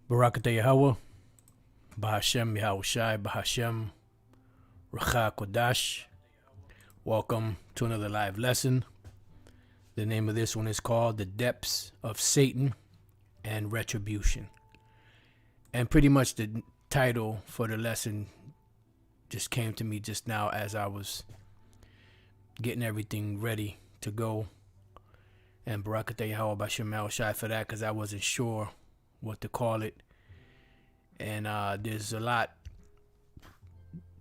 Barakatah Yahweh, Bahashem Yahushai, Bahashem Racha Kodash. Welcome to another live lesson. The name of this one is called The Depths of Satan and Retribution. And pretty much the title for the lesson just came to me just now as I was getting everything ready to go. And Barakatah Yahweh, Bahashem Yahushai for that, because I wasn't sure what to call it. And there's a lot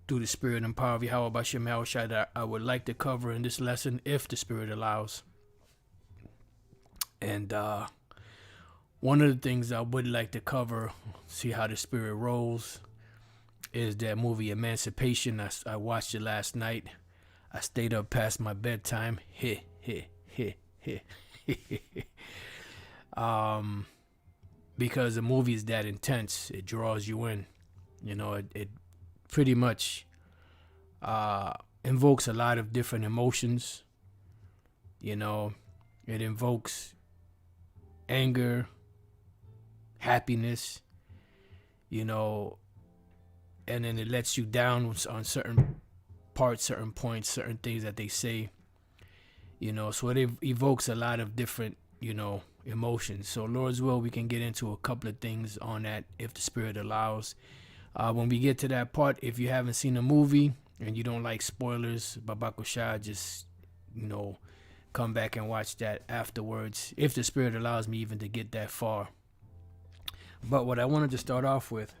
through the spirit and power of Yahweh Bashem Yahushai that I would like to cover in this lesson if the spirit allows. And one of the things I would like to cover, see how the spirit rolls, is that movie Emancipation. I watched it last night. I stayed up past my bedtime. Because the movie is that intense, it draws you in. You know, it pretty much invokes a lot of different emotions. You know, it invokes anger, happiness, you know, and then it lets you down on certain parts, certain points, certain things that they say. You know, so it evokes a lot of different, you know, emotions. So Lord's will, we can get into a couple of things on that if the spirit allows. When we get to that part, if you haven't seen the movie and you don't like spoilers, Babakusha, just, you know, come back and watch that afterwards, if the spirit allows me even to get that far. But what I wanted to start off with,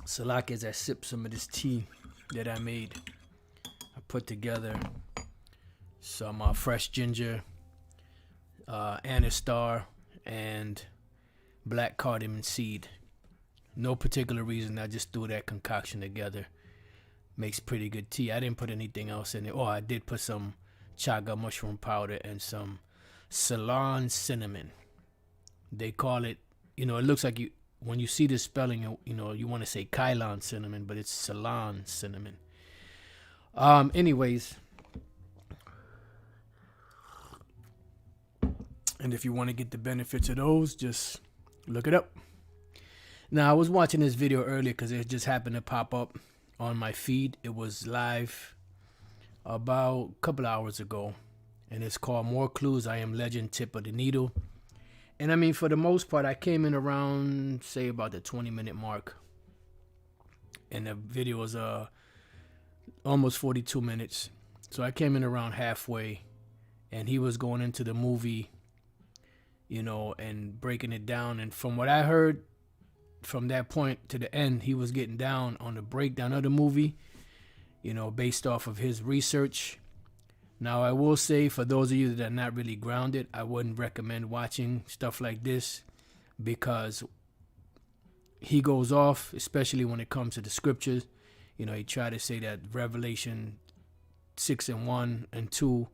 Salak, as I sip some of this tea that I made. I put together some fresh ginger, anistar, and black cardamom seed. No particular reason, I just threw that concoction together. Makes pretty good tea. I didn't put anything else in it. Oh, I did put some chaga mushroom powder and some Ceylon cinnamon. They call it, you know, it looks like you, when you see the spelling, you know, you want to say Ceylon cinnamon, but it's Ceylon cinnamon. Anyways, and if you want to get the benefits of those, just look it up. Now, I was watching this video earlier because it just happened to pop up on my feed. It was live about a couple hours ago, and it's called More Clues, I Am Legend, Tip of the Needle. And I mean, for the most part, I came in around, say, about the 20-minute mark. And the video was almost 42 minutes. So I came in around halfway, and he was going into the movie, you know, and breaking it down. And from what I heard, from that point to the end, he was getting down on the breakdown of the movie, you know, based off of his research. Now, I will say, for those of you that are not really grounded, I wouldn't recommend watching stuff like this, because he goes off, especially when it comes to the scriptures. You know, he tried to say that Revelation 6:1 and 2,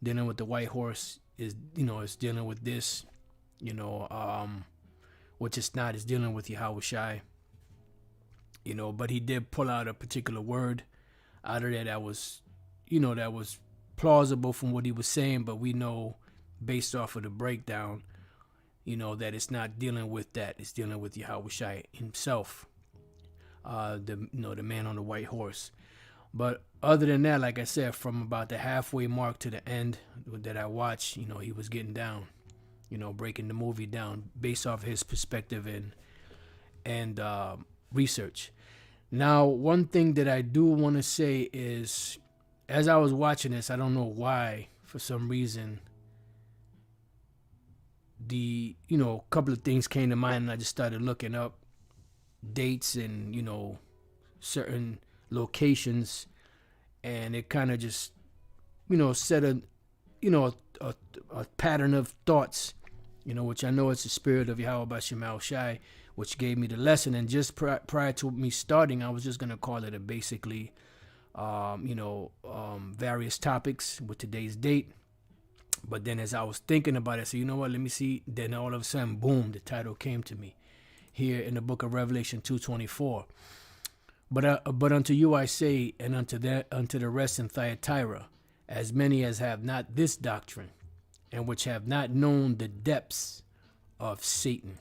dealing with the white horse, is, you know, it's dealing with this, you know, which it's not, it's dealing with Yahushai, you know, but he did pull out a particular word out of there that was, you know, that was plausible from what he was saying, but we know based off of the breakdown, you know, that it's not dealing with that, it's dealing with Yahushai himself, the, you know, the man on the white horse. But other than that, like I said, from about the halfway mark to the end that I watched, you know, he was getting down, you know, breaking the movie down based off his perspective and research. Now, one thing that I do want to say is, as I was watching this, I don't know why, for some reason, you know, a couple of things came to mind, and I just started looking up dates and, you know, certain locations, and it kind of just, you know, set a, you know, a pattern of thoughts, you know, which I know it's the spirit of Yahweh Bashem Yahushai, which gave me the lesson. And just prior to me starting, I was just going to call it a basically, you know, various topics with today's date. But then as I was thinking about it, I said, you know what, let me see. Then all of a sudden, boom, the title came to me here in the book of Revelation 2:24. But unto you I say, and unto the rest in Thyatira, as many as have not this doctrine, and which have not known the depths of Satan.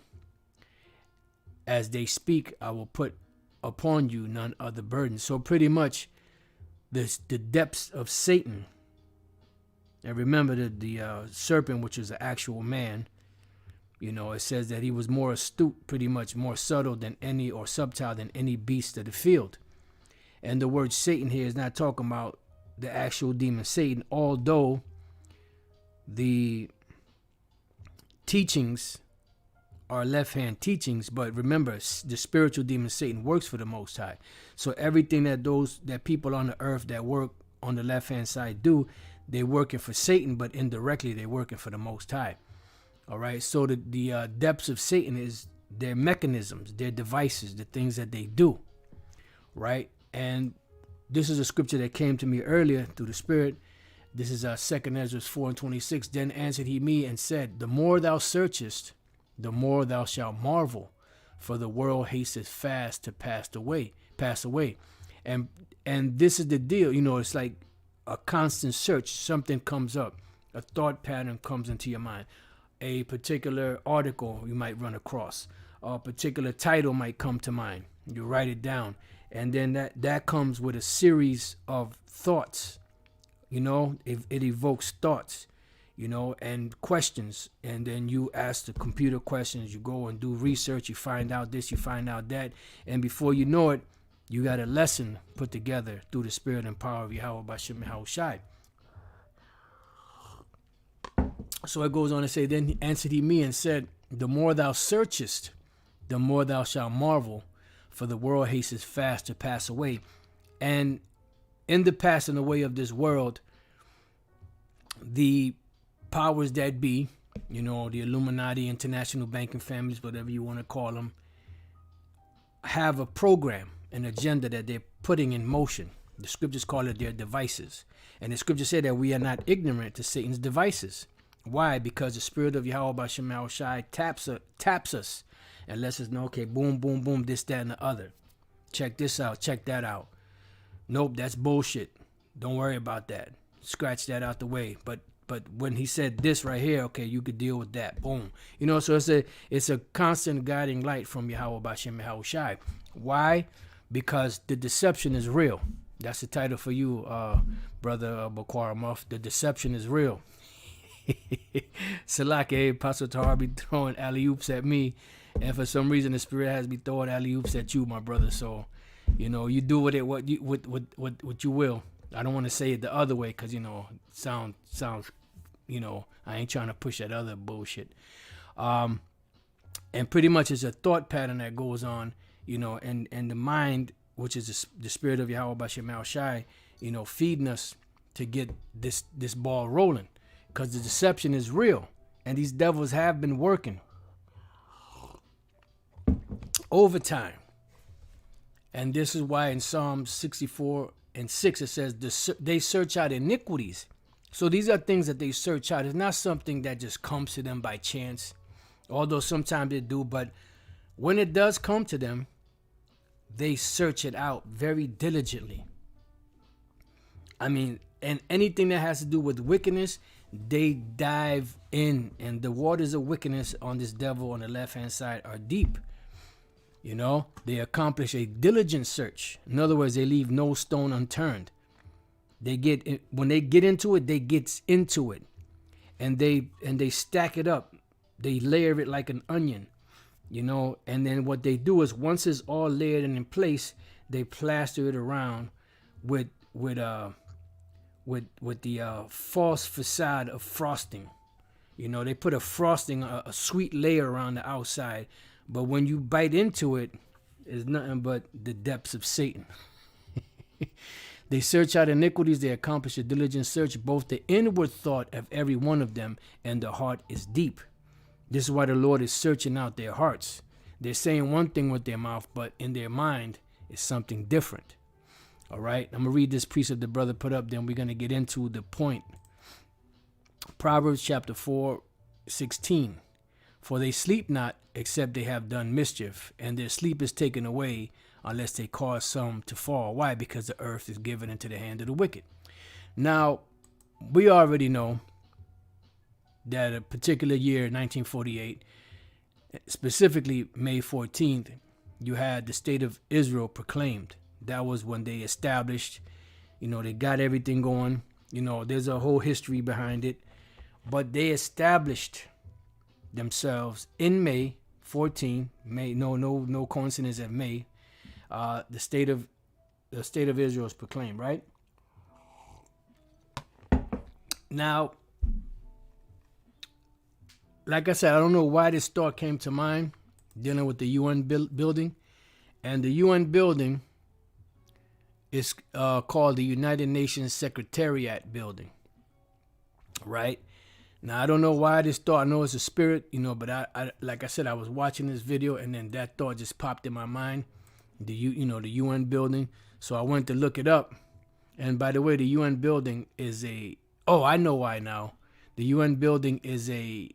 As they speak, I will put upon you none other burden. So pretty much, the depths of Satan. And remember the serpent, which is an actual man. It says that he was more astute, pretty much more subtle than any, or subtle than any beast of the field. And the word Satan here is not talking about the actual demon Satan, although the teachings are left-hand teachings. But remember, the spiritual demon Satan works for the Most High. So everything that people on the earth that work on the left-hand side do, they're working for Satan, but indirectly they're working for the Most High. All right, so the depths of Satan is their mechanisms, their devices, the things that they do, right? And this is a scripture that came to me earlier through the Spirit. This is 2 Ezra 4:26. Then answered he me and said, the more thou searchest, the more thou shalt marvel, for the world hasteth fast to pass away. And this is the deal, it's like a constant search. Something comes up, a thought pattern comes into your mind. A particular article you might run across, a particular title might come to mind. You write it down, and then that comes with a series of thoughts. It evokes thoughts, and questions. And then you ask the computer questions. You go and do research. You find out this, you find out that, and before you know it, you got a lesson put together through the Spirit and power of Yahweh Bashim Yahushai. So it goes on to say, then answered he me and said, the more thou searchest, the more thou shalt marvel, for the world hasteth fast to pass away. And in the passing away of this world, the powers that be, the Illuminati, international banking families, whatever you want to call them, have a program, an agenda that they're putting in motion. The scriptures call it their devices. And the scriptures say that we are not ignorant to Satan's devices. Why? Because the Spirit of Yahweh Bashim Yahushai taps us and lets us know, okay, boom, boom, boom, this, that, and the other. Check this out. Check that out. Nope, that's bullshit. Don't worry about that. Scratch that out the way. But when he said this right here, okay, you could deal with that. Boom. So it's a constant guiding light from Yahweh Bashim Yahushai. Why? Because the deception is real. That's the title for you, brother Bakwara Muff. The deception is real. Salake, Pastor Tahar be throwing alley-oops at me, and for some reason the Spirit has me throwing alley-oops at you, my brother. So, you do with it what you will. I don't want to say it the other way because sounds I ain't trying to push that other bullshit. And pretty much it's a thought pattern that goes on, and the mind, which is the Spirit of Yahweh Bashim Yahushai, feeding us to get this ball rolling. Because the deception is real. And these devils have been working overtime. And this is why in Psalm 64:6 it says, they search out iniquities. So these are things that they search out. It's not something that just comes to them by chance. Although sometimes they do. But when it does come to them, they search it out very diligently. And anything that has to do with wickedness, they dive in, and the waters of wickedness on this devil on the left-hand side are deep. They accomplish a diligent search. In other words, they leave no stone unturned. When they get into it, they get into it, and they stack it up. They layer it like an onion, and then what they do is once it's all layered and in place, they plaster it around with the false facade of frosting. They put a frosting, a sweet layer around the outside, but when you bite into it, it's nothing but the depths of Satan. They search out iniquities, they accomplish a diligent search, both the inward thought of every one of them and the heart is deep. This is why the Lord is searching out their hearts. They're saying one thing with their mouth, but in their mind is something different. All right, I'm going to read this precept the brother put up, then we're going to get into the point. Proverbs chapter 4:16. For they sleep not, except they have done mischief, and their sleep is taken away, unless they cause some to fall. Why? Because the earth is given into the hand of the wicked. Now, we already know that a particular year, 1948, specifically May 14th, you had the state of Israel proclaimed. That was when they established, they got everything going. There's a whole history behind it. But they established themselves in May 14. May, no coincidence at May. The state of Israel is proclaimed, right? Now, like I said, I don't know why this thought came to mind dealing with the UN building. And the UN building is called the United Nations Secretariat building, right? Now, I don't know why this thought, I know it's a spirit, but I like I said, I was watching this video and then that thought just popped in my mind, the UN building. So I went to look it up. And by the way, the UN building is I know why now. The UN building is a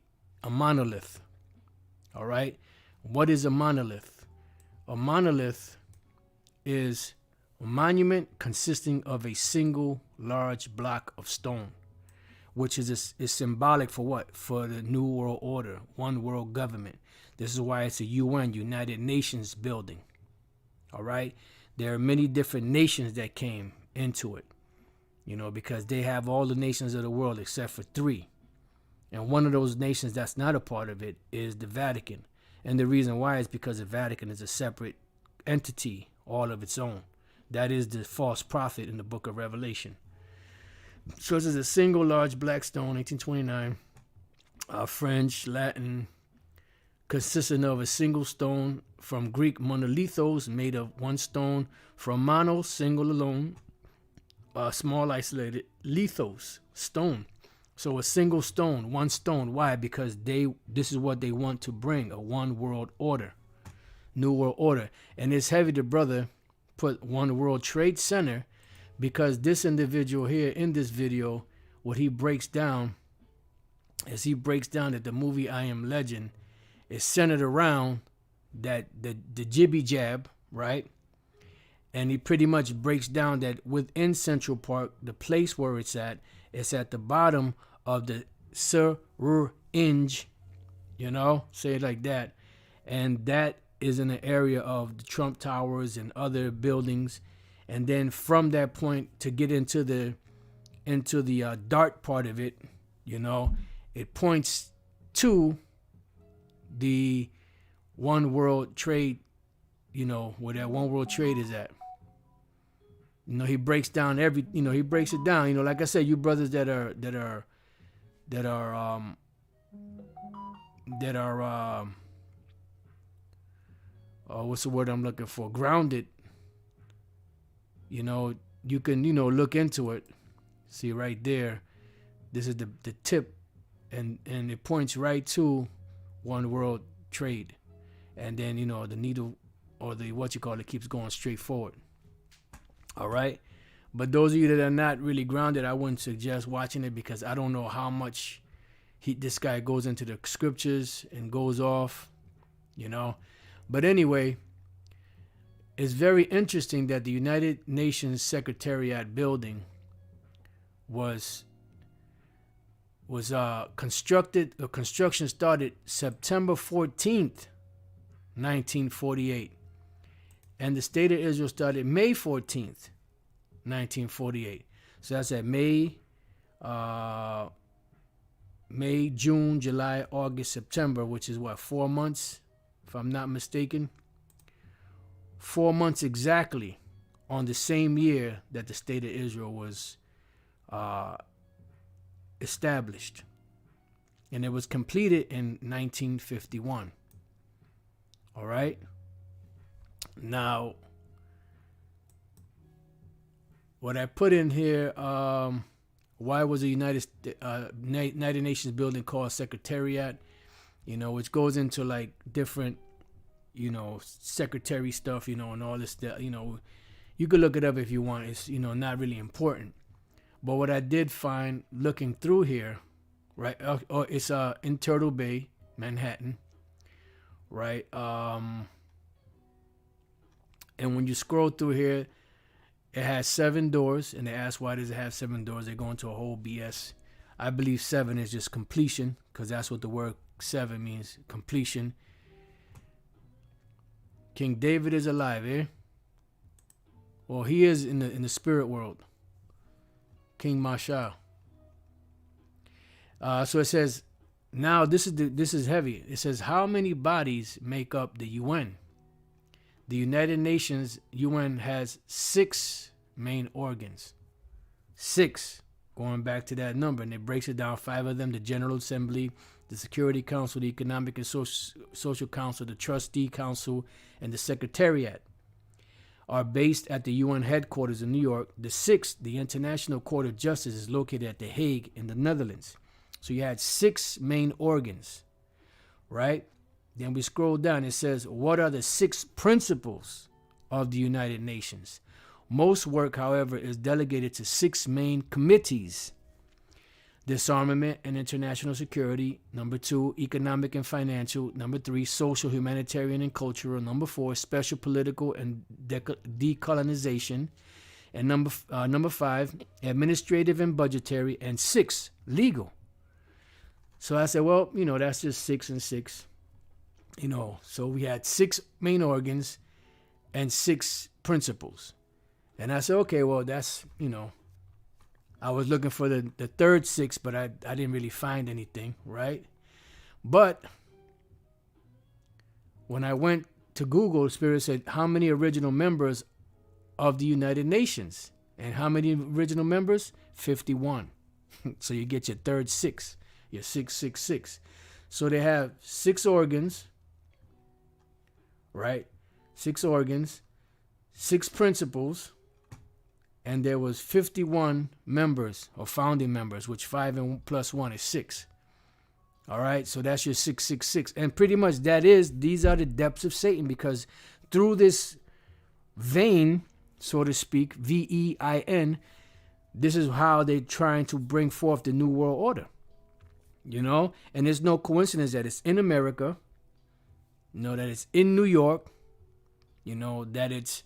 monolith. All right. What is a monolith? A monolith is a monument consisting of a single large block of stone, which is symbolic for what? For the New World Order, one world government. This is why it's a UN, United Nations building. All right. There are many different nations that came into it, because they have all the nations of the world except for 3. And one of those nations that's not a part of it is the Vatican. And the reason why is because the Vatican is a separate entity, all of its own. That is the false prophet in the book of Revelation. So this is a single large black stone, 1829, French, Latin, consisting of a single stone, from Greek monolithos, made of one stone, from mono, single alone, small isolated, lithos, stone. So a single stone, one stone. Why? Because this is what they want to bring, a one world order, new world order. And it's heavy the brother put One World Trade Center, because this individual here in this video, what he breaks down is that the movie I Am Legend is centered around that the jibby jab, right? And he pretty much breaks down that within Central Park, the place where it's at the bottom of the syringe, say it like that. And that is in the area of the Trump Towers and other buildings. And then from that point to get into the DART part of it, it points to the One World Trade, where that One World Trade is at. He breaks down he breaks it down. Like I said, you brothers that are what's the word I'm looking for? Grounded. You can, look into it. See right there. This is the tip, and it points right to One World Trade. And then, the needle, or the keeps going straight forward. All right. But those of you that are not really grounded, I wouldn't suggest watching it, because I don't know how much this guy goes into the scriptures and goes off, But anyway, it's very interesting that the United Nations Secretariat building was constructed. The construction started September 14th, 1948. And the state of Israel started May 14th, 1948. So that's at May, June, July, August, September, which is 4 months, if I'm not mistaken. 4 months exactly on the same year that the state of Israel was established. And it was completed in 1951. All right. Now, what I put in here, why was the United Nations building called Secretariat? Which goes into like different, secretary stuff, and all this stuff. You could look it up if you want. It's, not really important. But what I did find looking through here, right? It's in Turtle Bay, Manhattan, right? And when you scroll through here, it has 7 doors, and they ask why does it have 7 doors? They go into a whole BS. I believe 7 is just completion, because that's what the word 7 means, completion. King David is alive, eh? Well, he is in the spirit world. King Marshal. So it says, now this is heavy. It says, how many bodies make up the UN? The United Nations UN has 6 main organs. 6, going back to that number, and it breaks it down. 5 of them: the General Assembly, the Security Council, the Economic and Social Council, the Trustee Council, and the Secretariat, are based at the UN headquarters in New York. The 6th, the International Court of Justice, is located at The Hague in the Netherlands. So you had 6 main organs, right? Then we scroll down. It says, what are the 6 principles of the United Nations? Most work, however, is delegated to 6 main committees: disarmament and international security. Number 2, economic and financial. Number 3, social, humanitarian, and cultural. Number 4, special political and decolonization. And number 5, administrative and budgetary. And 6, legal. So I said, well, that's just 6 and 6. So we had 6 main organs and 6 principles. And I said, okay, well, that's, I was looking for the third 6, but I didn't really find anything, right? But when I went to Google, Spirit said, how many original members of the United Nations? And how many original members? 51. So you get your third 6, your 666. So they have 6 organs, right? 6 organs, 6 principles, and there was 51 members or founding members, which 5 and plus 1 is 6. All right, so that's your 666. And pretty much these are the depths of Satan, because through this vein, so to speak, VEIN, this is how they're trying to bring forth the New World Order. And there's no coincidence that it's in America, that it's in New York, that it's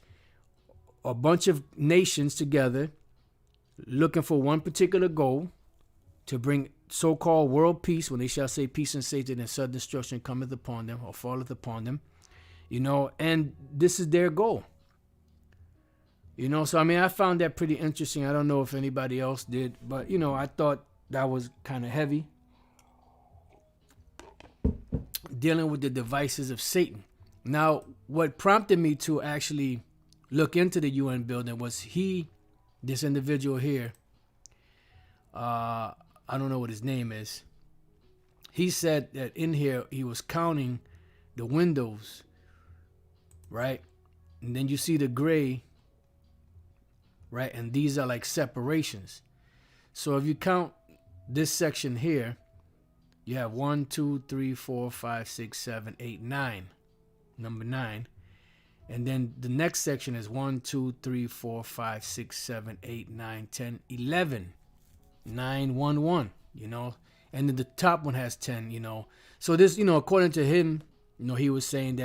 a bunch of nations together looking for one particular goal, to bring so-called world peace, when they shall say peace and safety, and sudden destruction cometh upon them or falleth upon them, and this is their goal. So I found that pretty interesting. I don't know if anybody else did, but I thought that was kind of heavy, dealing with the devices of Satan. Now, what prompted me to actually look into the UN building was this individual here, I don't know what his name is. He said that in here he was counting the windows, right? And then you see the gray, right? And these are like separations. So if you count this section here, you have 1, 2, 3, 4, 5, 6, 7, 8, 9. Number 9. And then the next section is 1, 2, 3, 4, 5, 6, 7, 8, 9, 10, 11. 9, 1, 1, And then the top one has 10, So this, according to him, he was saying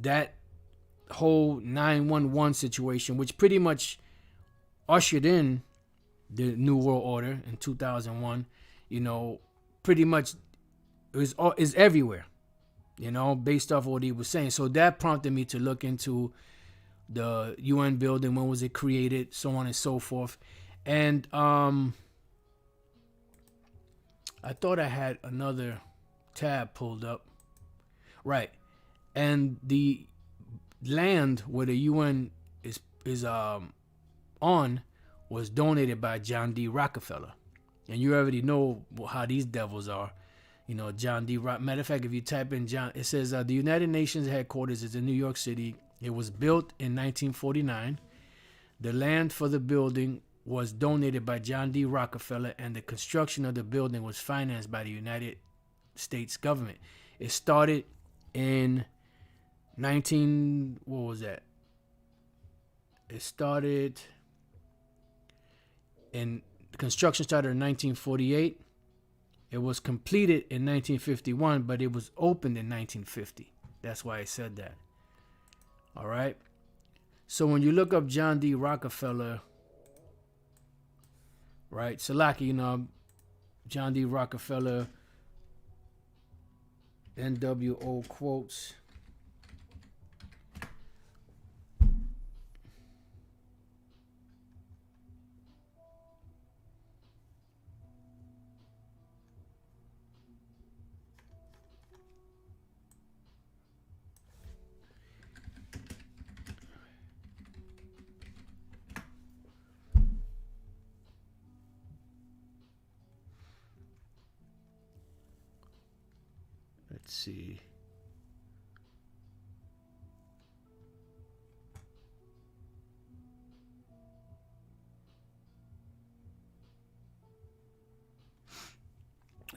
that whole 911 situation, which pretty much ushered in the New World Order in 2001, pretty much is everywhere, based off of what he was saying. So that prompted me to look into the UN building, when was it created, so on and so forth. And I thought I had another tab pulled up. Right. And the land where the UN is on was donated by John D. Rockefeller. And you already know how these devils are. John D. Matter of fact, if you type in John, it says the United Nations headquarters is in New York City. It was built in 1949. The land for the building was donated by John D. Rockefeller, and the construction of the building was financed by the United States government. It started in construction started in 1948, It was completed in 1951, but it was opened in 1950. That's why I said that. All right. So when you look up John D. Rockefeller, right? Salaki, John D. Rockefeller, NWO quotes. Let's see.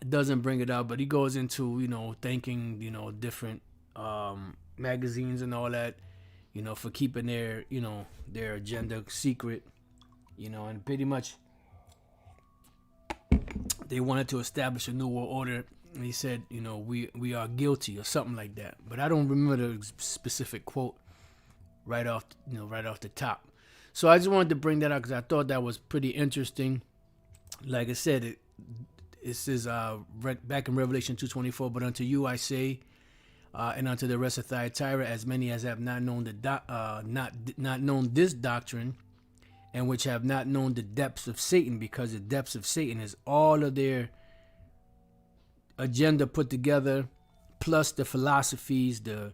It doesn't bring it out, but he goes into, thanking, different magazines and all that, for keeping their, their agenda secret, and pretty much they wanted to establish a new world order. And he said, we are guilty or something like that. But I don't remember the specific quote right off the top. So I just wanted to bring that out because I thought that was pretty interesting. Like I said, it says back in Revelation 2:24, but unto you I say, and unto the rest of Thyatira, as many as have not known not known this doctrine, and which have not known the depths of Satan, because the depths of Satan is all of their agenda put together, plus the philosophies, the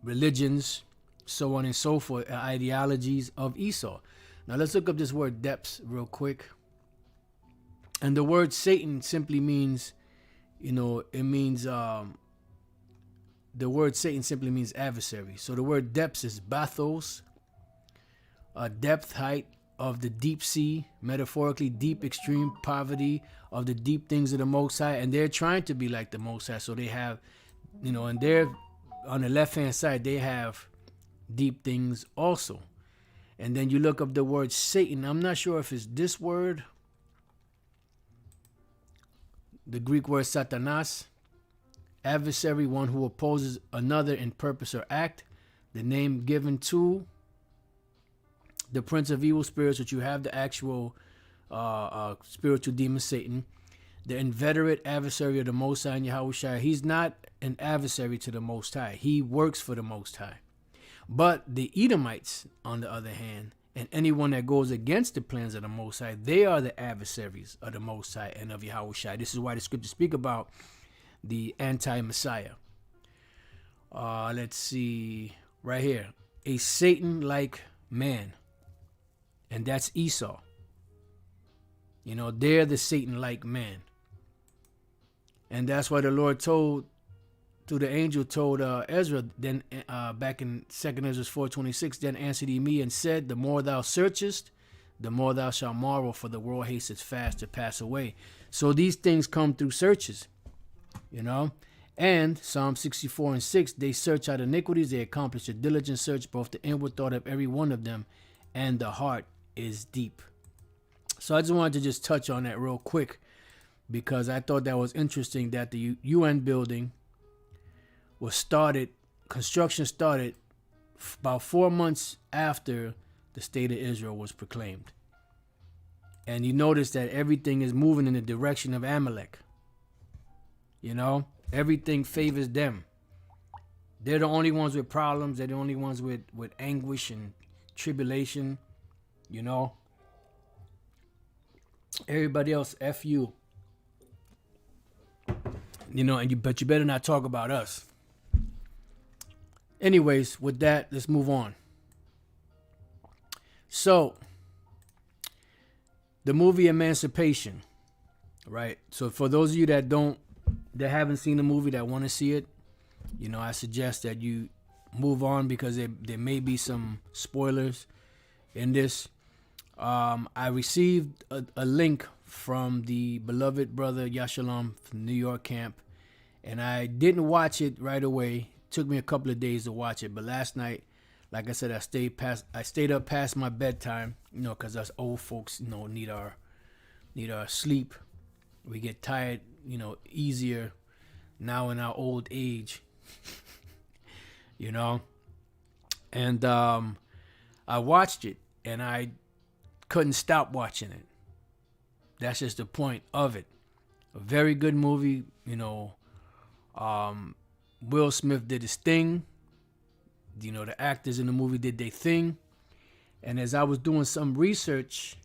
religions, so on and so forth, ideologies of Esau. Now let's look up this word depths real quick. And the word Satan simply means, it means the word Satan simply means adversary. So the word depths is bathos, depth, height of the deep sea, metaphorically deep, extreme poverty of the deep things of the Most High. And they're trying to be like the Most High. So they have, and they're on the left-hand side, they have deep things also. And then you look up the word Satan. I'm not sure if it's this word, the Greek word satanas, adversary, one who opposes another in purpose or act. The name given to the prince of evil spirits, which you have the actual spiritual demon Satan, the inveterate adversary of the Most High and Yahushua. He's not an adversary to the Most High. He works for the Most High. But the Edomites, on the other hand, and anyone that goes against the plans of the Most High, they are the adversaries of the Most High and of Yahushua. This is why the scriptures speak about the anti-Messiah. Let's see, right here, a Satan-like man, and that's Esau. They're the Satan-like man, and that's why the Lord told, through the angel, told Ezra, then back in 2nd Ezra 4:26, then answered he me and said, the more thou searchest, the more thou shalt marvel, for the world hasteth fast to pass away. So these things come through searches, And Psalm 64:6, they search out iniquities, they accomplish a diligent search, both the inward thought of every one of them, and the heart is deep. So I just wanted to just touch on that real quick, because I thought that was interesting that the UN building construction started about 4 months after the state of Israel was proclaimed. And you notice that everything is moving in the direction of Amalek. Everything favors them. They're the only ones with problems. They're the only ones with anguish and tribulation. Everybody else, F you. But you better not talk about us. Anyways, with that, let's move on. So, the movie Emancipation, right? So for those of you that haven't seen the movie, that want to see it, I suggest that you move on, because there may be some spoilers in this. I received a link from the beloved brother Yashalom from New York camp, and I didn't watch it right away. Took me a couple of days to watch it, but last night, like I said, I stayed up past my bedtime, because us old folks, need our sleep. We get tired, easier now in our old age, you know. And I watched it, and I couldn't stop watching it. That's just the point of it. A very good movie, Will Smith did his thing. The actors in the movie did their thing. And as I was doing some research,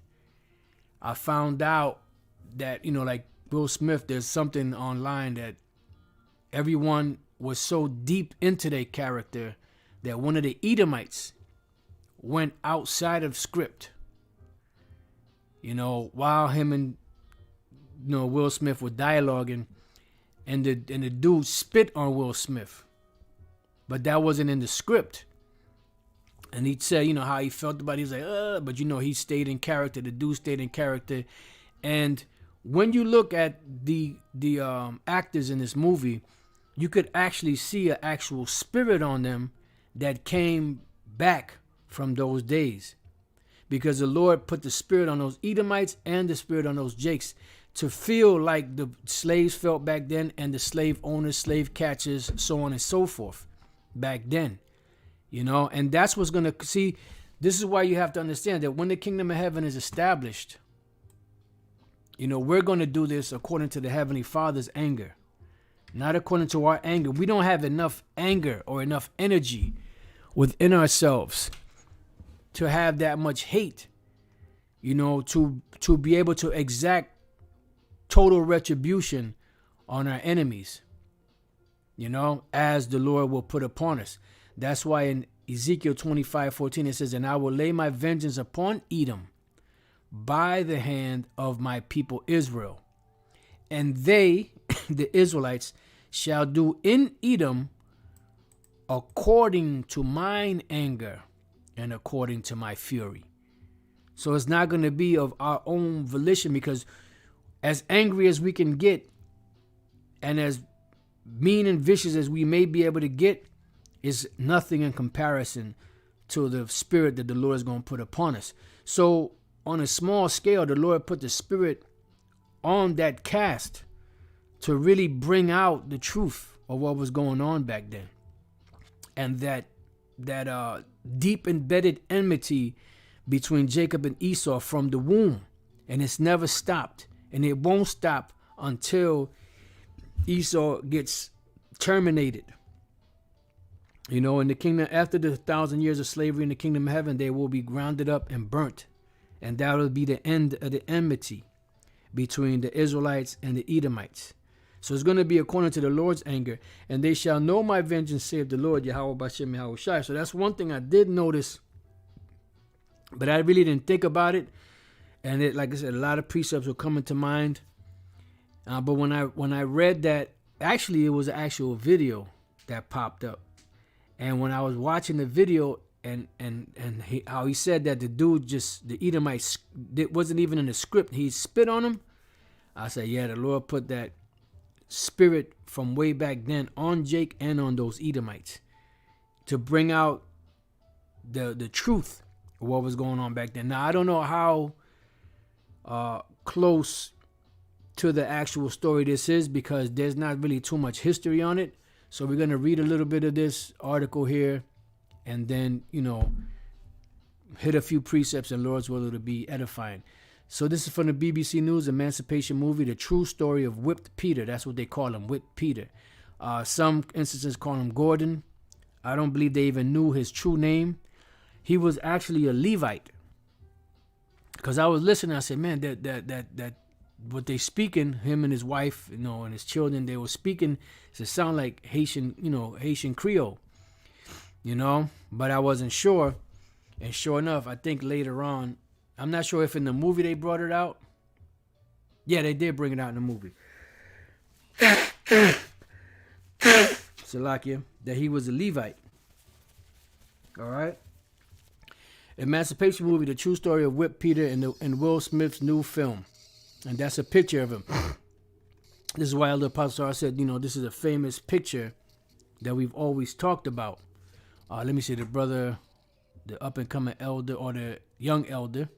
I found out that, like Will Smith, there's something online that everyone was so deep into their character that one of the Edomites went outside of script. While him and Will Smith were dialoguing, and the dude spit on Will Smith, but that wasn't in the script. And he said, how he felt about it. He's like, but he stayed in character. The dude stayed in character. And when you look at the actors in this movie, you could actually see an actual spirit on them that came back from those days, because the Lord put the spirit on those Edomites and the spirit on those Jakes to feel like the slaves felt back then, and the slave owners, slave catchers, so on and so forth back then. And that's what's going to see. This is why you have to understand that when the kingdom of heaven is established, we're going to do this according to the Heavenly Father's anger, not according to our anger. We don't have enough anger or enough energy within ourselves to have that much hate, to be able to exact total retribution on our enemies, as the Lord will put upon us. That's why in Ezekiel 25:14 it says, and I will lay my vengeance upon Edom by the hand of my people Israel. And they, the Israelites, shall do in Edom according to mine anger and according to my fury. So it's not going to be of our own volition, because as angry as we can get and as mean and vicious as we may be able to get is nothing in comparison to the spirit that the Lord is going to put upon us. So on a small scale, the Lord put the spirit on that cast to really bring out the truth of what was going on back then. And that deep embedded enmity between Jacob and Esau from the womb. And it's never stopped. And it won't stop until Esau gets terminated. In the kingdom, after the 1,000 years of slavery in the kingdom of heaven, they will be grounded up and burnt. And that will be the end of the enmity between the Israelites and the Edomites. So it's going to be according to the Lord's anger. And they shall know my vengeance, saith the Lord, Yahweh Bashem Yahweh Shai. So that's one thing I did notice, but I really didn't think about it. And it, like I said, a lot of precepts were coming to mind. But when I read that, actually it was an actual video that popped up. And when I was watching the video, and how he said that the dude the Edomites, it wasn't even in the script, he spit on him. I said, yeah, the Lord put that spirit from way back then on Jake and on those Edomites to bring out the truth of what was going on back then. Now, I don't know how close to the actual story this is, because there's not really too much history on it. So we're going to read a little bit of this article here, and then, hit a few precepts, and Lord's will to be edifying. So this is from the BBC News Emancipation movie, The True Story of Whipped Peter. That's what they call him, Whipped Peter. Some instances call him Gordon. I don't believe they even knew his true name. He was actually a Levite. Because I was listening, I said, man, that what they speaking, him and his wife, and his children, they were speaking, it sound like Haitian Creole, but I wasn't sure. And sure enough, I think later on, I'm not sure if in the movie they brought it out. Yeah, they did bring it out in the movie. Salakia, that he was a Levite. All right. Emancipation movie, The True Story of Whipped Peter, in Will Smith's new film. And that's a picture of him. This is why Elder Apostle said, this is a famous picture that we've always talked about. Let me see, the up-and-coming elder, or the young elder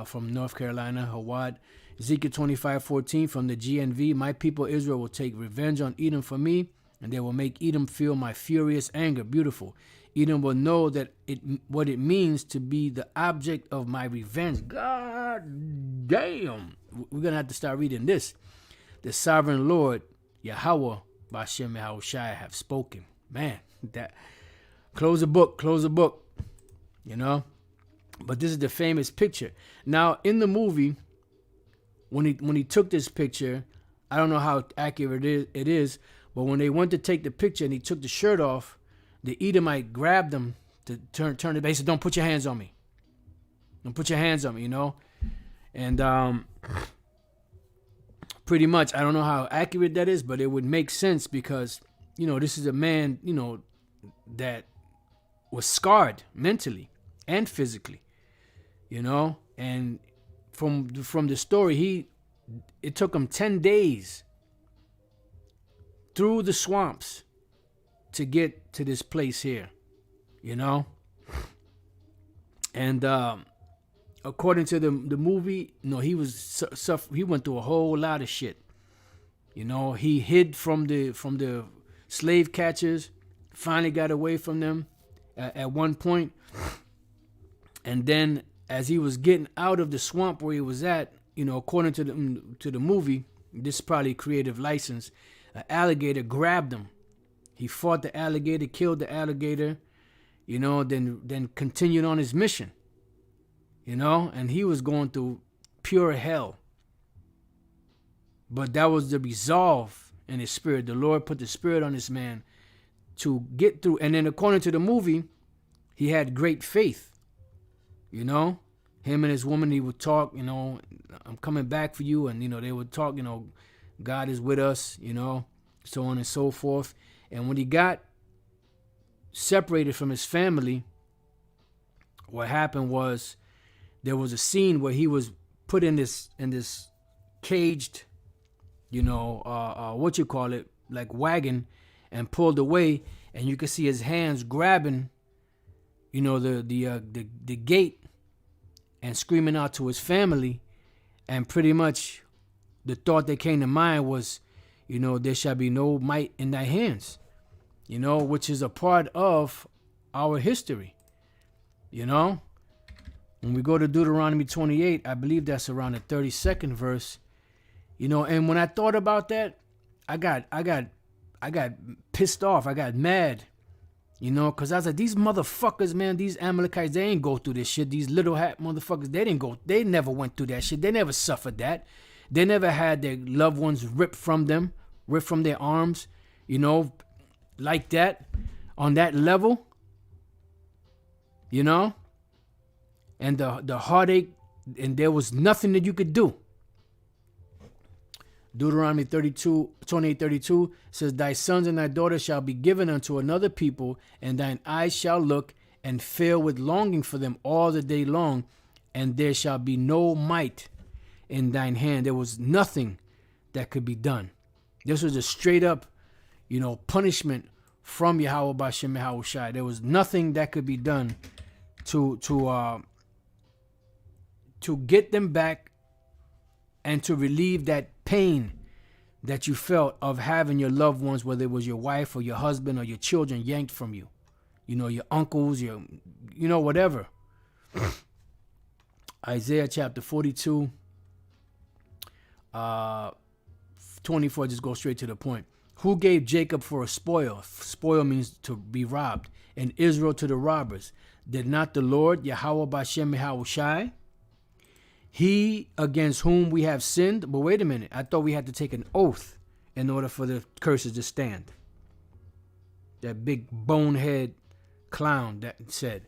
from North Carolina, Hawad, Ezekiel 25:14 from the GNV. My people Israel will take revenge on Edom for me, and they will make Edom feel my furious anger. Beautiful. Edom will know that what it means to be the object of my revenge. God damn. We're going to have to start reading this. The sovereign Lord, Yahweh, Bashem Yahushai, have spoken. Man, that. Close the book. You know? But this is the famous picture. Now, in the movie, when he took this picture, I don't know how accurate it is, but when they went to take the picture and he took the shirt off, the Edomite grabbed him to turn it back. He said, "Don't put your hands on me. Don't put your hands on me," you know? And pretty much, I don't know how accurate that is, but it would make sense because, you know, this is a man, you know, that was scarred mentally and physically, you know? And from the story, it took him 10 days through the swamps to get to this place here, you know? And according to the movie, you know, he went through a whole lot of shit. You know, he hid from the slave catchers, finally got away from them at one point. And then as he was getting out of the swamp where he was at, you know, according to the movie, this is probably creative license, an alligator grabbed him. He fought the alligator, killed the alligator, you know, then continued on his mission, you know, and he was going through pure hell. But that was the resolve in his spirit. The Lord put the spirit on this man to get through. And then according to the movie, he had great faith, you know. Him and his woman, he would talk, you know, "I'm coming back for you." And, you know, they would talk, you know, God is with us, you know, so on and so forth. And when he got separated from his family, what happened was there was a scene where he was put in this caged, you know, like wagon, and pulled away, and you could see his hands grabbing, you know, the gate and screaming out to his family. And pretty much the thought that came to mind was, you know, "There shall be no might in thy hands," you know, which is a part of our history, you know. When we go to Deuteronomy 28, I believe that's around the 32nd verse, you know. And when I thought about that, I got pissed off. I got mad, you know, because I was like, these motherfuckers, man, these Amalekites, they ain't go through this shit. These little hat motherfuckers, they never went through that shit. They never suffered that. They never had their loved ones ripped from their arms, you know, like that, on that level, you know. And the heartache, and there was nothing that you could do. Deuteronomy 28:32 says, "Thy sons and thy daughters shall be given unto another people, and thine eyes shall look and fail with longing for them all the day long, and there shall be no might in thine hand." There was nothing that could be done. This was a straight up, you know, punishment from Yahweh Bashem Yahushai. There was nothing that could be done to get them back and to relieve that pain that you felt of having your loved ones, whether it was your wife or your husband or your children, yanked from you. You know, your uncles, you know, whatever. Isaiah chapter 42, 24, just go straight to the point. "Who gave Jacob for a spoil?" Spoil means to be robbed. "And Israel to the robbers. Did not the Lord, Yahweh Bashem Yahushai? He against whom we have sinned." But wait a minute. I thought we had to take an oath in order for the curses to stand. That big bonehead clown that said,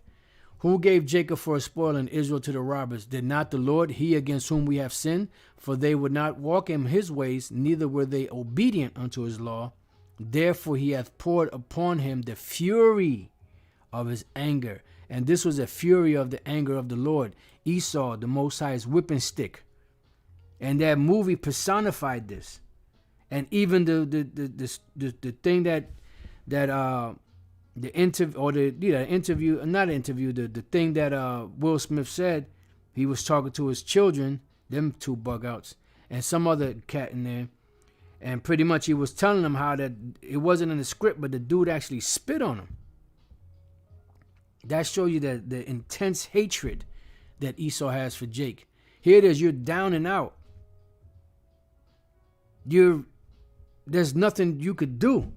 "Who gave Jacob for a spoil and Israel to the robbers? Did not the Lord, he against whom we have sinned? For they would not walk in his ways, neither were they obedient unto his law. Therefore he hath poured upon him the fury of his anger." And this was a fury of the anger of the Lord. Esau, the Most High's whipping stick. And that movie personified this. And even the thing the thing that Will Smith said, he was talking to his children, them two bug outs. and some other cat in there. And pretty much he was telling them how that it wasn't in the script, but the dude actually spit on him. That shows you that the intense hatred that Esau has for Jake. Here it is, you're down and out. There's nothing you could do.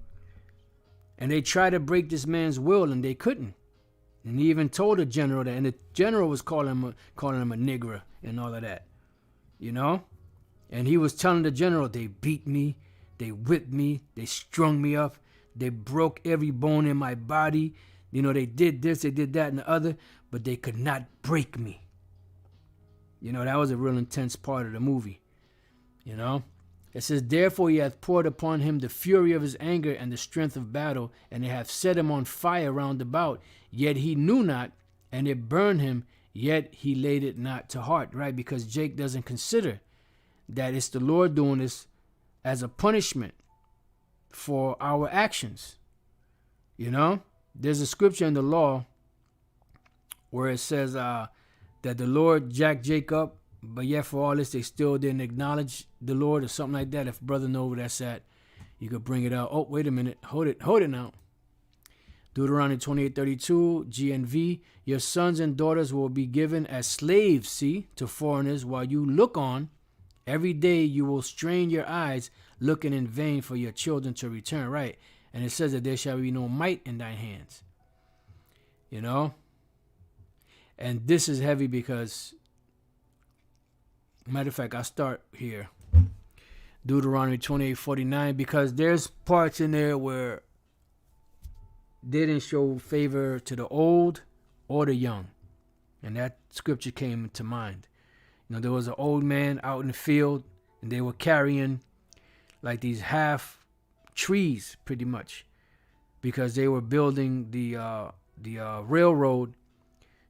And they tried to break this man's will and they couldn't. And he even told the general that, and the general was calling him a nigger and all of that. You know? And he was telling the general, they beat me, they whipped me, they strung me up, they broke every bone in my body. You know, they did this, they did that and the other, but they could not break me. You know, that was a real intense part of the movie. You know? It says, therefore he hath poured upon him the fury of his anger and the strength of battle, and they have set him on fire round about. Yet he knew not, and it burned him, yet he laid it not to heart, right? Because Jake doesn't consider that it's the Lord doing this as a punishment for our actions. You know? There's a scripture in the law where it says that the Lord jacked Jacob, but yet for all this, they still didn't acknowledge the Lord or something like that. If brother know where that's at, you could bring it out. Oh, wait a minute. Hold it now. Deuteronomy 28:32, GNV. Your sons and daughters will be given as slaves, see, to foreigners while you look on. Every day you will strain your eyes, looking in vain for your children to return. Right. And it says that there shall be no might in thine hands. You know? And this is heavy because, matter of fact, I'll start here. Deuteronomy 28:49, because there's parts in there where they didn't show favor to the old or the young. And that scripture came to mind. You know, there was an old man out in the field, and they were carrying like these half trees, pretty much, because they were building the railroad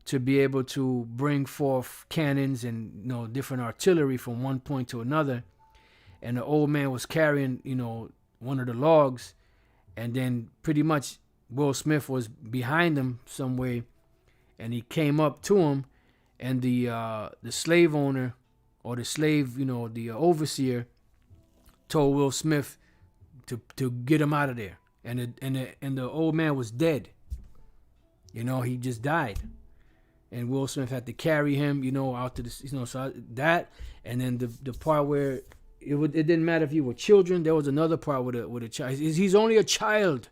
to be able to bring forth cannons and, you know, different artillery from one point to another. And the old man was carrying, you know, one of the logs, and then pretty much Will Smith was behind him some way, and he came up to him, and the slave owner or the slave, you know, the overseer told Will Smith to get him out of there, and the old man was dead. You know, he just died. And Will Smith had to carry him, you know, out to the, you know, so that, and then the part where it didn't matter if you were children. There was another part with a child. He's only a child.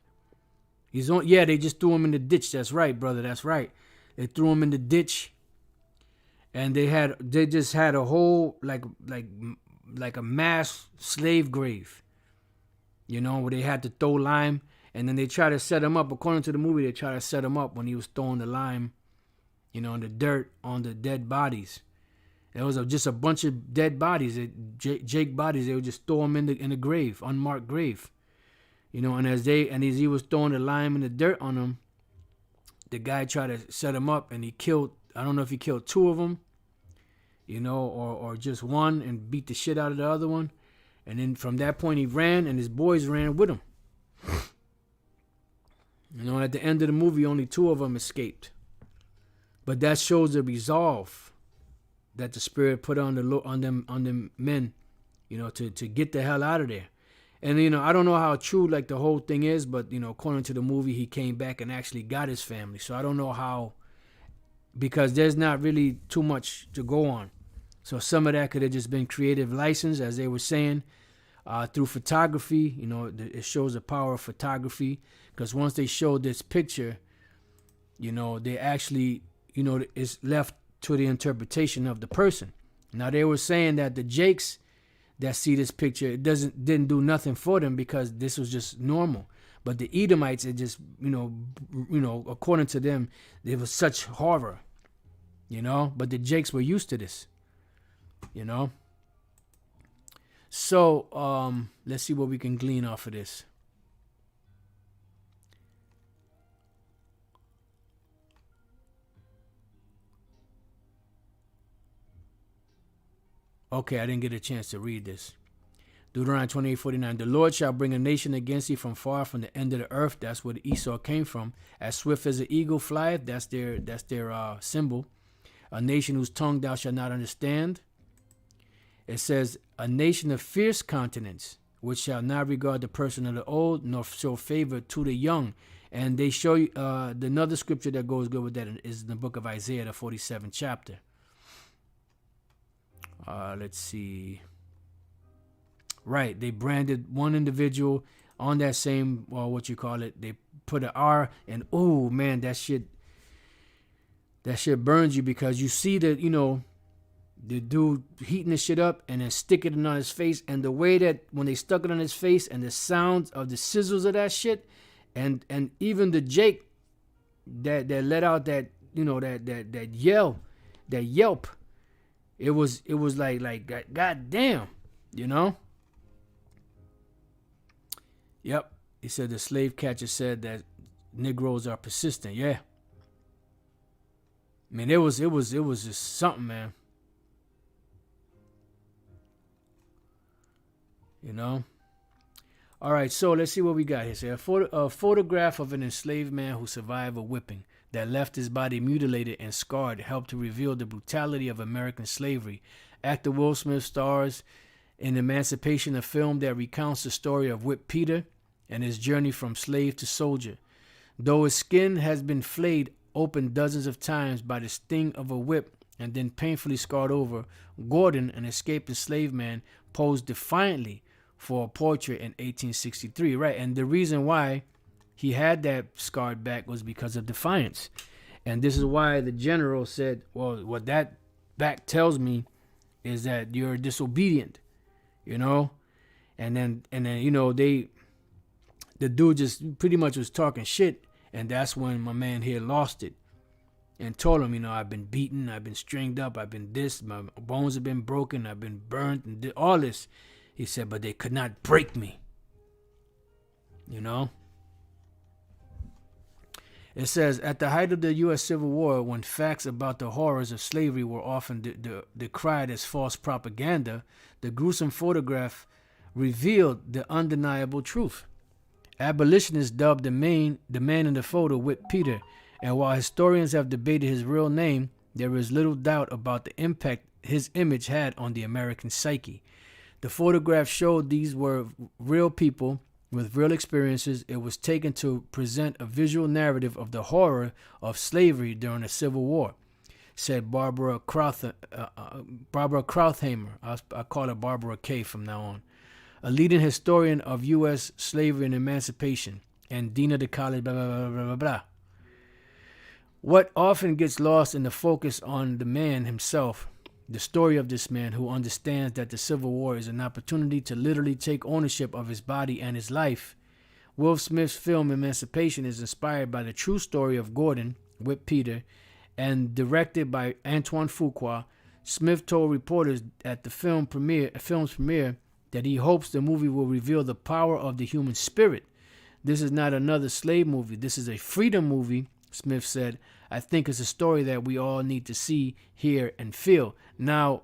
They just threw him in the ditch. That's right, brother. That's right. They threw him in the ditch, and they just had a whole like a mass slave grave, you know, where they had to throw lime, and then they try to set him up. According to the movie, they try to set him up when he was throwing the lime, you know, in the dirt on the dead bodies. There was just a bunch of dead bodies, Jake bodies. They would just throw him in the grave, unmarked grave, you know. And as he was throwing the lime and the dirt on him, the guy tried to set him up, and he killed. I don't know if he killed two of them, you know, or just one, and beat the shit out of the other one. And then from that point he ran, and his boys ran with him. You know, at the end of the movie, only two of them escaped. But that shows the resolve that the Spirit put on them men, you know, to get the hell out of there. And, you know, I don't know how true, like, the whole thing is, but, you know, according to the movie, he came back and actually got his family. So I don't know how, because there's not really too much to go on. So some of that could have just been creative license, as they were saying, through photography. You know, it shows the power of photography, because once they showed this picture, you know, they actually, you know, it's left to the interpretation of the person. Now, they were saying that the Jakes that see this picture, it didn't do nothing for them, because this was just normal. But the Edomites, it just, you know, according to them, there was such horror, you know. But the Jakes were used to this, you know. So let's see what we can glean off of this. Okay, I didn't get a chance to read this. Deuteronomy 28:49. The Lord shall bring a nation against thee from far, from the end of the earth. That's where Esau came from. As swift as an eagle flieth. That's their symbol. A nation whose tongue thou shalt not understand. It says, a nation of fierce countenance, which shall not regard the person of the old, nor show favor to the young. And they show you another scripture that goes good with that is in the book of Isaiah, the 47th chapter. Let's see. Right, they branded one individual on that same, they put an R, and oh man, that shit burns you, because you see that, the dude heating the shit up and then sticking it on his face, and the way that when they stuck it on his face and the sounds of the sizzles of that shit, and even the Jake that let out that that yelp, it was like god damn, Yep, he said the slave catcher said that Negroes are persistent. Yeah, I mean it was just something, man. All right, so let's see what we got here. So a photograph of an enslaved man who survived a whipping that left his body mutilated and scarred helped to reveal the brutality of American slavery. Actor Will Smith stars in Emancipation, a film that recounts the story of Whip Peter and his journey from slave to soldier. Though his skin has been flayed open dozens of times by the sting of a whip and then painfully scarred over, Gordon, an escaped enslaved man, posed defiantly for a portrait in 1863, right? And the reason why he had that scarred back was because of defiance. And this is why the general said, well, what that back tells me is that you're disobedient, And then the dude just pretty much was talking shit, and that's when my man here lost it and told him, I've been beaten, I've been stringed up, I've been this, my bones have been broken, I've been burnt, and all this. He said, but they could not break me. It says, at the height of the U.S. Civil War, when facts about the horrors of slavery were often decried as false propaganda, the gruesome photograph revealed the undeniable truth. Abolitionists dubbed the man in the photo Whip Peter, and while historians have debated his real name, there is little doubt about the impact his image had on the American psyche. The photograph showed these were real people with real experiences. It was taken to present a visual narrative of the horror of slavery during the Civil War, said Barbara Krautheimer. I call her Barbara K from now on. A leading historian of U.S. slavery and emancipation, and dean of the college, blah, blah, blah, blah, blah, blah. What often gets lost in the focus on the man himself, the story of this man who understands that the Civil War is an opportunity to literally take ownership of his body and his life. Will Smith's film Emancipation is inspired by the true story of Gordon, Whip Peter, and directed by Antoine Fuqua. Smith told reporters at the film's premiere that he hopes the movie will reveal the power of the human spirit. This is not another slave movie. This is a freedom movie, Smith said. I think it's a story that we all need to see, hear, and feel. Now,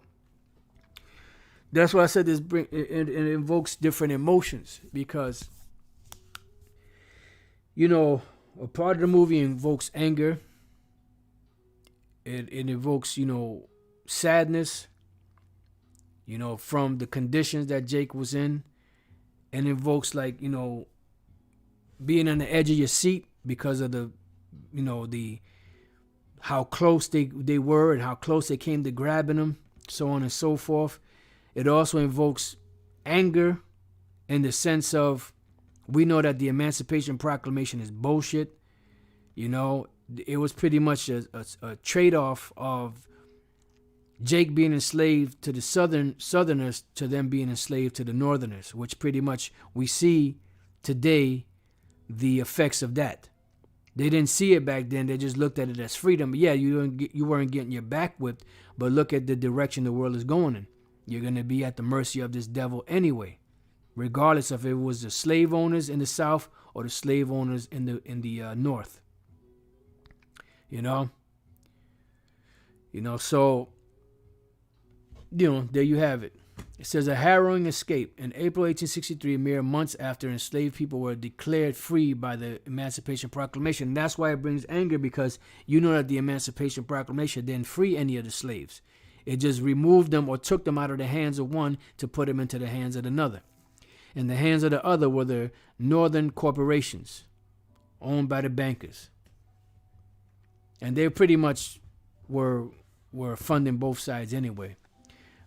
that's why I said it invokes different emotions, because, a part of the movie invokes anger. It invokes, sadness, from the conditions that Jake was in, and invokes being on the edge of your seat because of the how close they were and how close they came to grabbing him, so on and so forth. It also invokes anger in the sense of, we know that the Emancipation Proclamation is bullshit. It was pretty much a trade-off of Jake being enslaved to the Southerners to them being enslaved to the Northerners, which pretty much we see today the effects of that. They didn't see it back then. They just looked at it as freedom. Yeah, you weren't getting your back whipped, but look at the direction the world is going in. You're going to be at the mercy of this devil anyway, regardless of if it was the slave owners in the South or the slave owners in the North. So, there you have it. It says a harrowing escape. In April 1863, mere months after enslaved people were declared free by the Emancipation Proclamation. And that's why it brings anger, because that the Emancipation Proclamation didn't free any of the slaves. It just removed them or took them out of the hands of one to put them into the hands of another. And the hands of the other were the northern corporations owned by the bankers. And they pretty much were funding both sides anyway.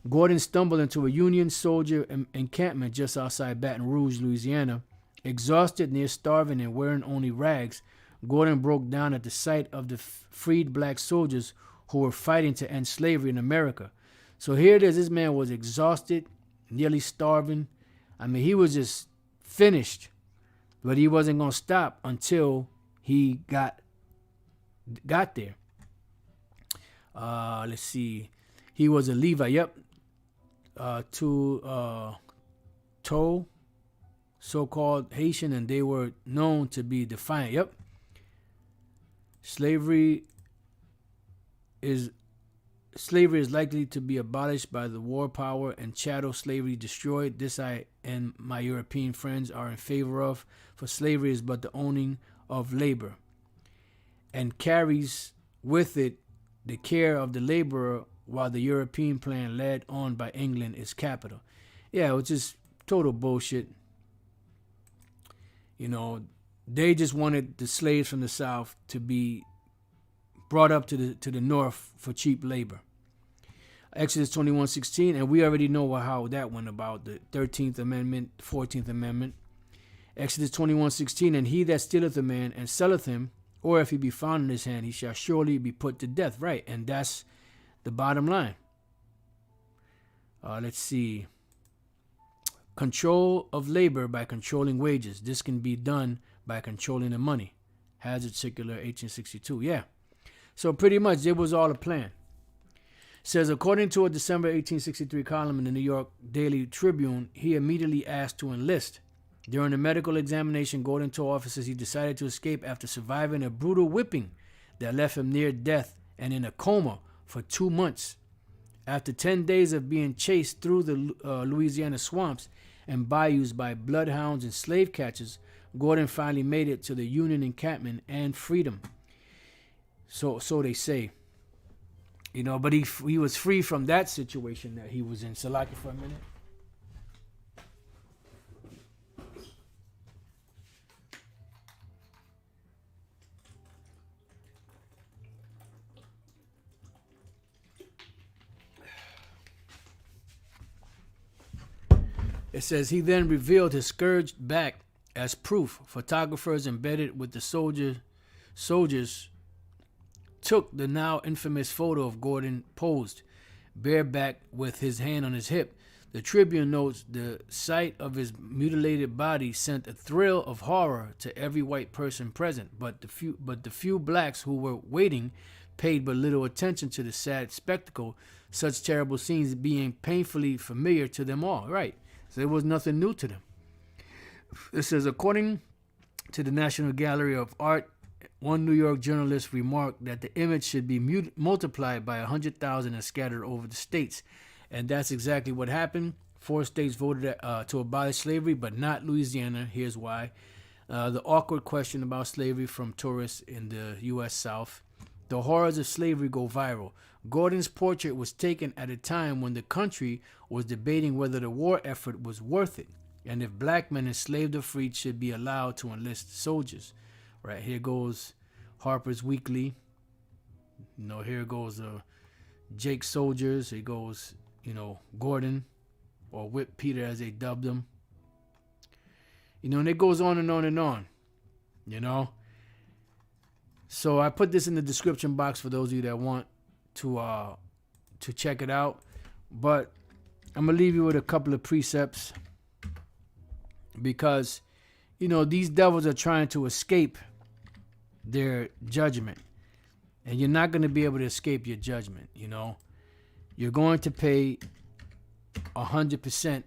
Gordon stumbled into a Union soldier encampment just outside Baton Rouge, Louisiana. Exhausted, near starving, and wearing only rags, Gordon broke down at the sight of the freed black soldiers who were fighting to end slavery in America. So here it is. This man was exhausted, nearly starving. I mean, he was just finished, but he wasn't going to stop until he got there. Let's see. He was a Levi. Yep. Toe, so-called Haitian, and they were known to be defiant. Yep. Slavery is likely to be abolished by the war power and chattel slavery destroyed. This I and my European friends are in favor of, for slavery is but the owning of labor, and carries with it the care of the laborer, while the European plan led on by England is capital. Yeah, it was just total bullshit. You know, they just wanted the slaves from the South to be brought up to the North for cheap labor. Exodus 21:16, and we already know how that went about, the 13th Amendment, 14th Amendment. Exodus 21:16, and he that stealeth a man and selleth him, or if he be found in his hand, he shall surely be put to death. Right, and that's the bottom line. Let's see. Control of labor by controlling wages. This can be done by controlling the money. Hazard Circular 1862. Yeah. So pretty much it was all a plan. Says, according to a December 1863 column in the New York Daily Tribune, he immediately asked to enlist. During a medical examination, Gordon told officers he decided to escape after surviving a brutal whipping that left him near death and in a coma for 2 months. After 10 days of being chased through the Louisiana swamps and bayous by bloodhounds and slave catchers, Gordon finally made it to the Union encampment and freedom. So they say. You know, but he was free from that situation that he was in. Salaki for a minute. It says he then revealed his scourged back as proof. Photographers embedded with the soldiers took the now infamous photo of Gordon posed, bareback with his hand on his hip. The Tribune notes the sight of his mutilated body sent a thrill of horror to every white person present, but the few blacks who were waiting paid but little attention to the sad spectacle, such terrible scenes being painfully familiar to them all. Right. So it was nothing new to them. It says, according to the National Gallery of Art, one New York journalist remarked that the image should be multiplied by 100,000 and scattered over the states. And that's exactly what happened. 4 states voted to abolish slavery, but not Louisiana. Here's why. The awkward question about slavery from tourists in the U.S. South. The horrors of slavery go viral. Gordon's portrait was taken at a time when the country was debating whether the war effort was worth it, and if black men enslaved or freed should be allowed to enlist soldiers. Right, here goes Harper's Weekly. You know, here goes Jake Soldiers. Here goes, you know, Gordon, or Whip Peter as they dubbed him. You know, and it goes on and on and on, you know. So I put this in the description box for those of you that want to check it out. But I'm going to leave you with a couple of precepts, because, you know, these devils are trying to escape their judgment. And you're not going to be able to escape your judgment, you know. You're going to pay 100%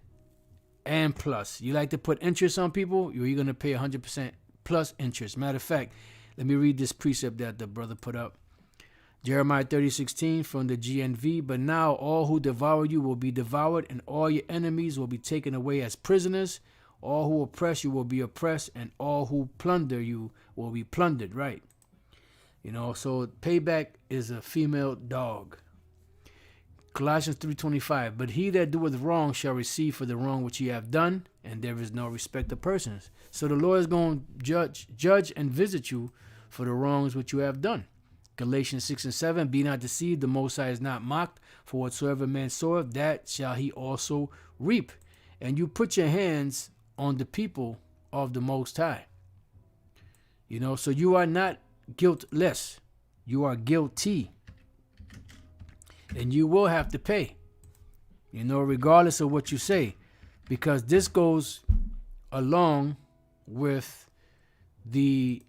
and plus. You like to put interest on people, you're going to pay 100% plus interest. Matter of fact, let me read this precept that the brother put up. Jeremiah 30:16 from the GNV. But now all who devour you will be devoured, and all your enemies will be taken away as prisoners. All who oppress you will be oppressed, and all who plunder you will be plundered. Right. You know, so payback is a female dog. Colossians 3:25. But he that doeth wrong shall receive for the wrong which he hath done, and there is no respect of persons. So the Lord is going to judge and visit you for the wrongs which you have done. Galatians 6:7. Be not deceived, the Most High is not mocked, for whatsoever man soweth, that shall he also reap. And you put your hands on the people of the Most High. So you are not guiltless. You are guilty. And you will have to pay, regardless of what you say, because this goes along with the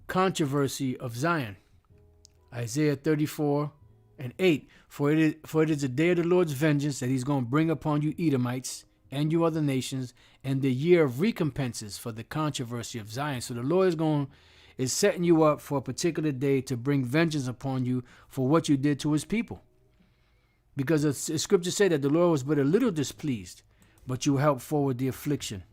controversy of Zion. Isaiah 34:8. For it is the day of the Lord's vengeance that he's going to bring upon you Edomites and you other nations, and the year of recompenses for the controversy of Zion. So the Lord is setting you up for a particular day to bring vengeance upon you for what you did to his people. Because the scriptures say that the Lord was but a little displeased, but you helped forward the affliction.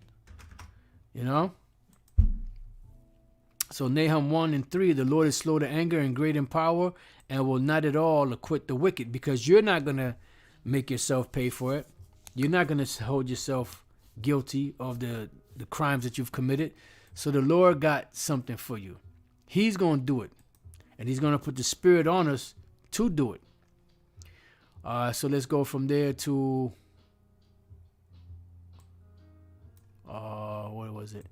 So Nahum 1:3, the Lord is slow to anger and great in power, and will not at all acquit the wicked, because you're not going to make yourself pay for it. You're not going to hold yourself guilty of the crimes that you've committed. So the Lord got something for you. He's going to do it. And he's going to put the Spirit on us to do it. So let's go from there to, what was it?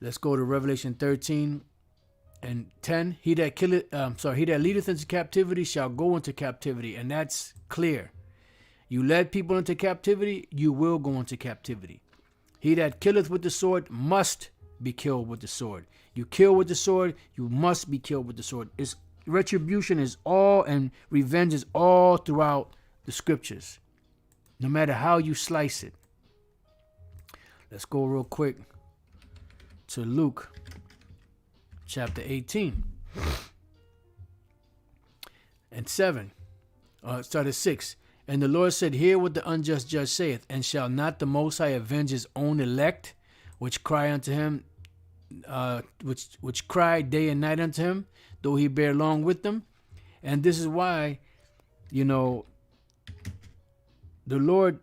Let's go to Revelation 13:10. He that leadeth into captivity shall go into captivity. And that's clear. You led people into captivity, you will go into captivity. He that killeth with the sword must be killed with the sword. You kill with the sword, you must be killed with the sword. Retribution is all, and revenge is all throughout the scriptures, no matter how you slice it. Let's go real quick to Luke chapter 18:7. Start at 6. And the Lord said, hear what the unjust judge saith, and shall not the Most High avenge his own elect, which cry unto him, which cry day and night unto him, though he bear long with them? And this is why, the Lord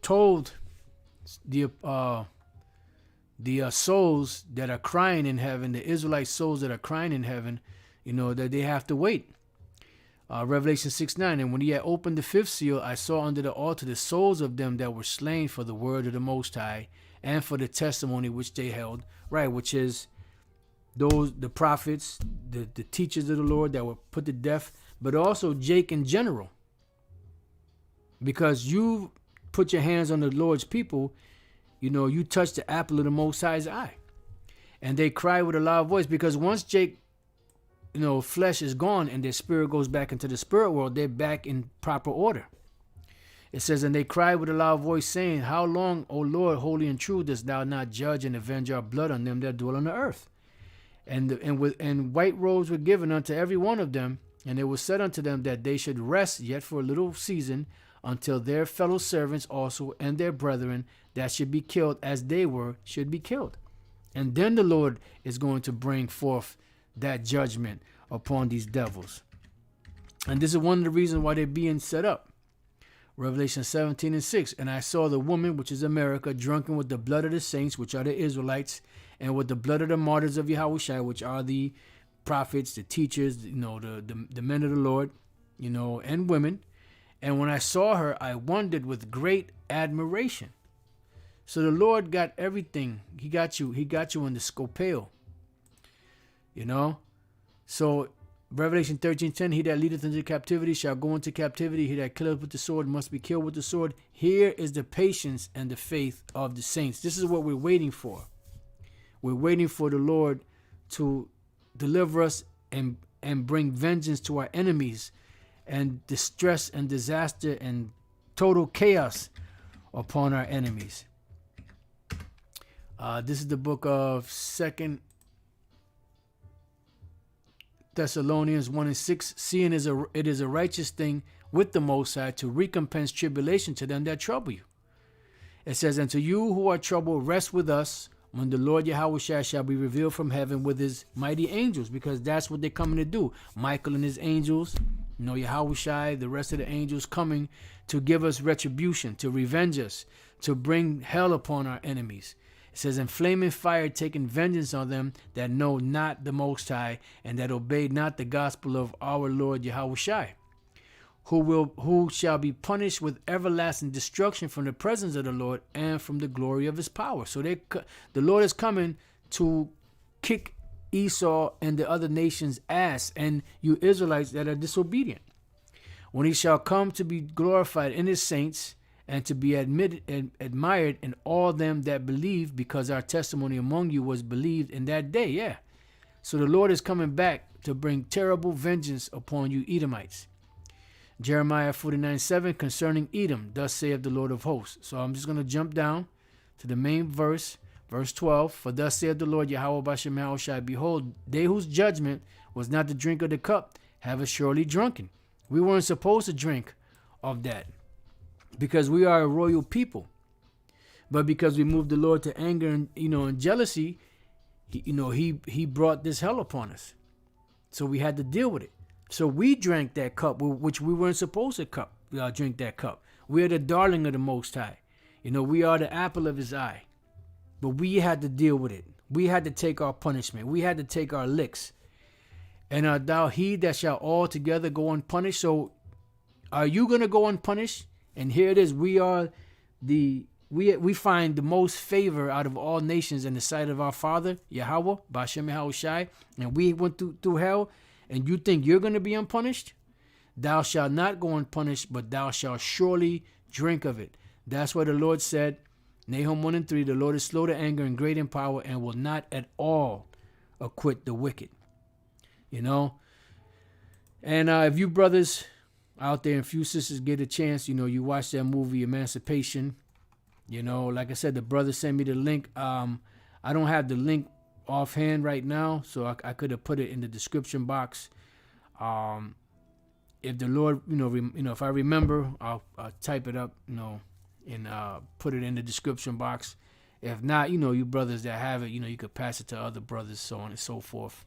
told the souls that are crying in heaven, the Israelite souls that are crying in heaven, that they have to wait. Revelation 6:9. And when he had opened the fifth seal, I saw under the altar the souls of them that were slain for the word of the Most High, and for the testimony which they held, right, which is the prophets, the teachers of the Lord that were put to death, but also Jake in general. Because you put your hands on the Lord's people, you touch the apple of the Most High's eye. And they cry with a loud voice, because once Jake, flesh is gone and their spirit goes back into the spirit world, they're back in proper order. It says, and they cried with a loud voice, saying, how long, O Lord, holy and true, dost thou not judge and avenge our blood on them that dwell on the earth? And white robes were given unto every one of them, and it was said unto them that they should rest yet for a little season, until their fellow servants also and their brethren that should be killed as they were should be killed. And then the Lord is going to bring forth that judgment upon these devils. And this is one of the reasons why they're being set up. Revelation 17:6. And I saw the woman, which is America, drunken with the blood of the saints, which are the Israelites, and with the blood of the martyrs of Yahushua, which are the prophets, the teachers, the men of the Lord, and women. And when I saw her, I wondered with great admiration. So the Lord got everything. He got you in the scopeo. So Revelation 13:10, he that leadeth into captivity shall go into captivity. He that killeth with the sword must be killed with the sword. Here is the patience and the faith of the saints. This is what we're waiting for. We're waiting for the Lord to deliver us and bring vengeance to our enemies, and distress and disaster and total chaos upon our enemies. This is the book of Thessalonians 1:6, seeing it is a righteous thing with the Most High to recompense tribulation to them that trouble you. It says, and to you who are troubled, rest with us when the Lord Yahushua shall be revealed from heaven with his mighty angels, because that's what they're coming to do. Michael and his angels, Yahushua, the rest of the angels coming to give us retribution, to revenge us, to bring hell upon our enemies. It says, in flaming fire taking vengeance on them that know not the Most High and that obey not the gospel of our Lord Yahushua, who shall be punished with everlasting destruction from the presence of the Lord and from the glory of his power. So the Lord is coming to kick Esau and the other nations' ass, and you Israelites that are disobedient. When he shall come to be glorified in his saints, and to be admitted and admired in all them that believe, because our testimony among you was believed in that day. Yeah. So the Lord is coming back to bring terrible vengeance upon you Edomites. Jeremiah 49:7, concerning Edom, thus saith the Lord of hosts. So I'm just going to jump down to the main verse, verse 12. For thus saith the Lord Yahweh Bashem Yahushua, behold, they whose judgment was not to drink of the cup have assuredly drunken. We weren't supposed to drink of that, because we are a royal people. But because we moved the Lord to anger and and jealousy, he brought this hell upon us. So we had to deal with it. So we drank that cup, which we weren't supposed to drink that cup. We are the darling of the Most High. We are the apple of his eye. But we had to deal with it. We had to take our punishment. We had to take our licks. And art thou he that shall altogether go unpunished? So are you going to go unpunished? And here it is. We are we find the most favor out of all nations in the sight of our Father, Yahweh, Bashem Yahushai, and we went through hell, and you think you're going to be unpunished? Thou shalt not go unpunished, but thou shalt surely drink of it. That's what the Lord said, Nahum 1:3, the Lord is slow to anger and great in power, and will not at all acquit the wicked. And if you brothers out there and few sisters get a chance, you watch that movie Emancipation. Like I said, the brother sent me the link. I don't have the link offhand right now, so I could have put it in the description box. If the Lord, if I remember, I'll type it up, and put it in the description box. If not, you brothers that have it, you could pass it to other brothers, so on and so forth.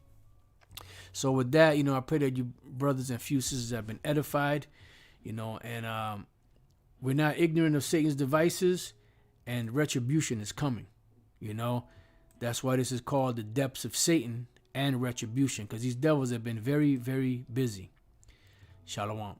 So with that, I pray that you brothers and few sisters have been edified, and we're not ignorant of Satan's devices, and retribution is coming. That's why this is called the depths of Satan and retribution, because these devils have been very, very busy. Shalom.